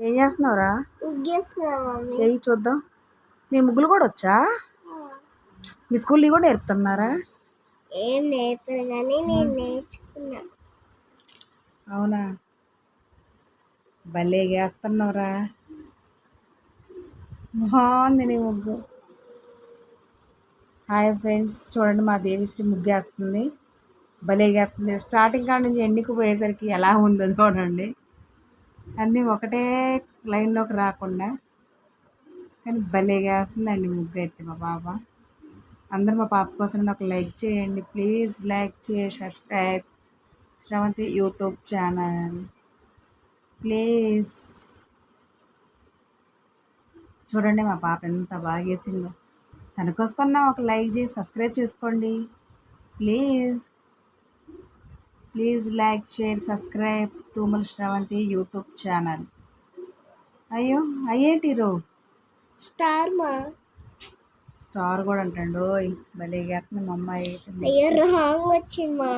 ఏం చేస్తున్నావురా? ఏయి చూద్దాం. నీ ముగ్గులు కూడా వచ్చా? మీ స్కూల్లో కూడా నేర్పుతున్నారా? ఏం నేర్పరు కానీ నేను నేర్చుకున్నా. అవునా, భలే వేస్తున్నావురా. బాగుంది నీ ముగ్గు. హాయ్ ఫ్రెండ్స్, చూడండి మా దేవిశ్రీ ముగ్గు వేస్తుంది. భలేగా వేస్తుంది. స్టార్టింగ్ కాడ నుంచి ఎండికి పోయేసరికి ఎలా ఉందో చూడండి. అన్నీ ఒకటే లైన్లోకి రాకుండా, కానీ భలేగా వేస్తుందండి ముగ్గు అయితే మా పాప. అందరూ మా పాప కోసం ఒక లైక్ చేయండి ప్లీజ్. లైక్ చేయండి, subscribe Sravanthi YouTube channel please. చూడండి మా పాప ఎంత బాగా వేసిందో. తన కోసం ఒక లైక్ చేసి సబ్స్క్రైబ్ చేసుకోండి please. Please like share subscribe Thumula Sravanthi YouTube channel. అయ్యో అయ్యేంటి రో స్టార్ మా స్టార్ కూడా అంటాడు. భలేగా వేస్తుంది మా అమ్మాయి. అయ్యో రాంగ్ వచ్చింది మా.